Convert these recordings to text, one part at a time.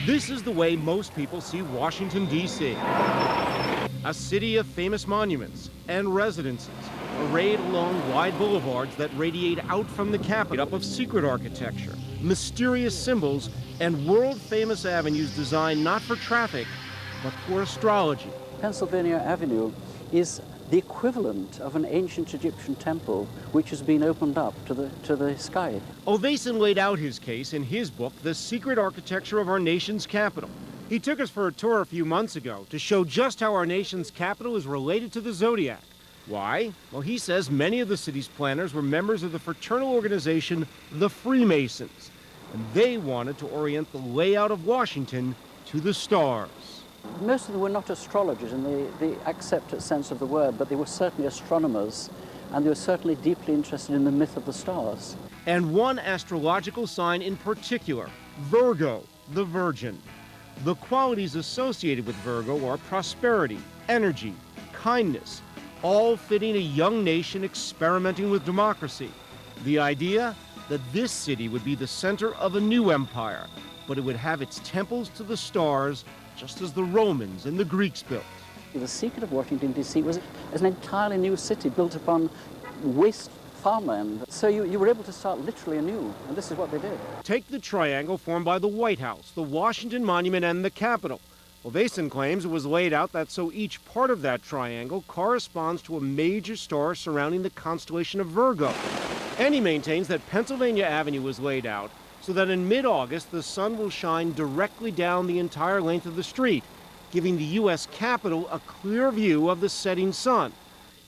This is the way most people see Washington, D.C. A city of famous monuments and residences, arrayed along wide boulevards that radiate out from the Capitol, up of secret architecture, mysterious symbols, and world-famous avenues designed not for traffic, but for astrology. Pennsylvania Avenue is the equivalent of an ancient Egyptian temple which has been opened up to the sky. Ovason laid out his case in his book, The Secret Architecture of Our Nation's Capital. He took us for a tour a few months ago to show just how our nation's capital is related to the zodiac. Why? Well, he says many of the city's planners were members of the fraternal organization, the Freemasons, and they wanted to orient the layout of Washington to the stars. Most of them were not astrologers in the accepted sense of the word, but they were certainly astronomers, and they were certainly deeply interested in the myth of the stars. And one astrological sign in particular, Virgo, the Virgin. The qualities associated with Virgo are prosperity, energy, kindness, all fitting a young nation experimenting with democracy. The idea that this city would be the center of a new empire, but it would have its temples to the stars, just as the Romans and the Greeks built. The secret of Washington, D.C. was an entirely new city built upon waste farmland. So you were able to start literally anew, and this is what they did. Take the triangle formed by the White House, the Washington Monument, and the Capitol. Ovason claims it was laid out that so each part of that triangle corresponds to a major star surrounding the constellation of Virgo. And he maintains that Pennsylvania Avenue was laid out so that in mid-August the sun will shine directly down the entire length of the street, giving the U.S. Capitol a clear view of the setting sun.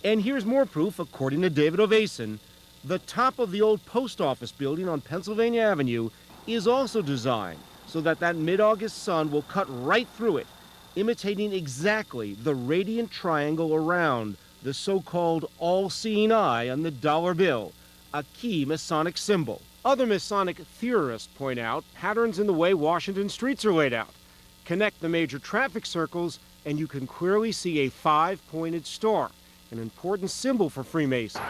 And here's more proof, according to David Ovason. The top of the old post office building on Pennsylvania Avenue is also designed so that mid-August sun will cut right through it, imitating exactly the radiant triangle around the so-called all-seeing eye on the dollar bill, a key Masonic symbol. Other Masonic theorists point out patterns in the way Washington streets are laid out. Connect the major traffic circles, and you can clearly see a 5-pointed star, an important symbol for Freemasons.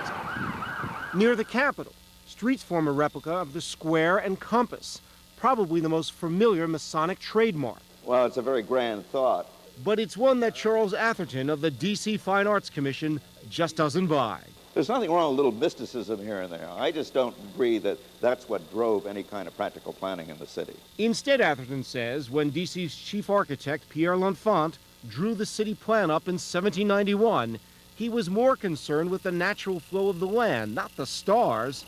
Near the Capitol, streets form a replica of the square and compass, probably the most familiar Masonic trademark. Well, it's a very grand thought. But it's one that Charles Atherton of the D.C. Fine Arts Commission just doesn't buy. There's nothing wrong with a little mysticism here and there. I just don't agree that that's what drove any kind of practical planning in the city. Instead, Atherton says, when D.C.'s chief architect, Pierre L'Enfant, drew the city plan up in 1791, he was more concerned with the natural flow of the land, not the stars.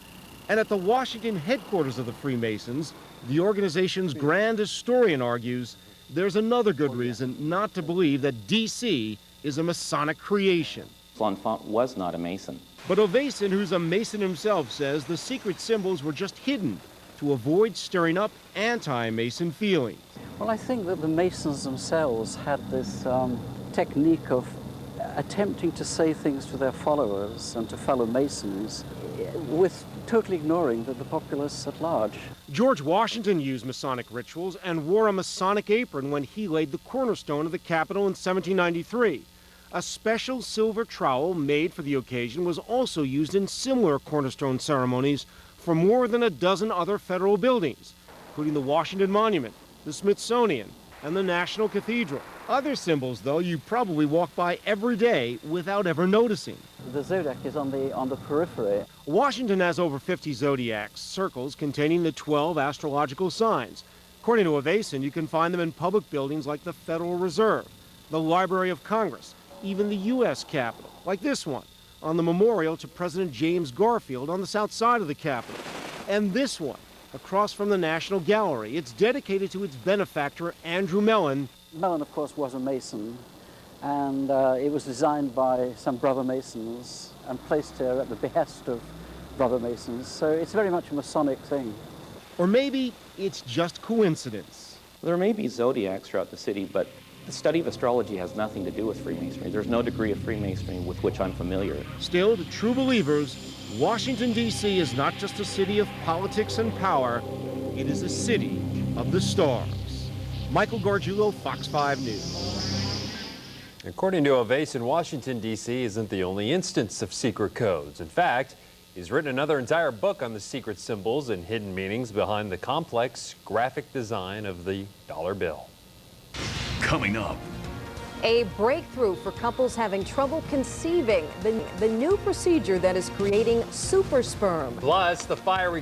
And at the Washington headquarters of the Freemasons, the organization's grand historian argues there's another good reason not to believe that D.C. is a Masonic creation. L'Enfant was not a Mason. But Ovason, who's a Mason himself, says the secret symbols were just hidden to avoid stirring up anti-Mason feelings. Well, I think that the Masons themselves had this technique of attempting to say things to their followers and to fellow Masons with totally ignoring the populace at large. George Washington used Masonic rituals and wore a Masonic apron when he laid the cornerstone of the Capitol in 1793. A special silver trowel made for the occasion was also used in similar cornerstone ceremonies for more than a dozen other federal buildings, including the Washington Monument, the Smithsonian, and the National Cathedral. Other symbols, though, you probably walk by every day without ever noticing. The zodiac is on the periphery. Washington has over 50 zodiacs, circles containing the 12 astrological signs. According to Ovason, you can find them in public buildings like the Federal Reserve, the Library of Congress, even the U.S. Capitol, like this one, on the memorial to President James Garfield on the south side of the Capitol. And this one, across from the National Gallery. It's dedicated to its benefactor, Andrew Mellon. Mellon, of course, was a Mason, and it was designed by some brother Masons and placed here at the behest of brother Masons. So it's very much a Masonic thing. Or maybe it's just coincidence. There may be zodiacs throughout the city, but the study of astrology has nothing to do with Freemasonry. There's no degree of Freemasonry with which I'm familiar. Still, to true believers, Washington, D.C. is not just a city of politics and power, it is a city of the stars. Michael Gargiulo, Fox 5 News. According to Ovason, Washington, D.C. isn't the only instance of secret codes. In fact, He's written another entire book on the secret symbols and hidden meanings behind the complex graphic design of the dollar bill. Coming up. A breakthrough for couples having trouble conceiving. The new procedure that is creating super sperm. Plus, the fiery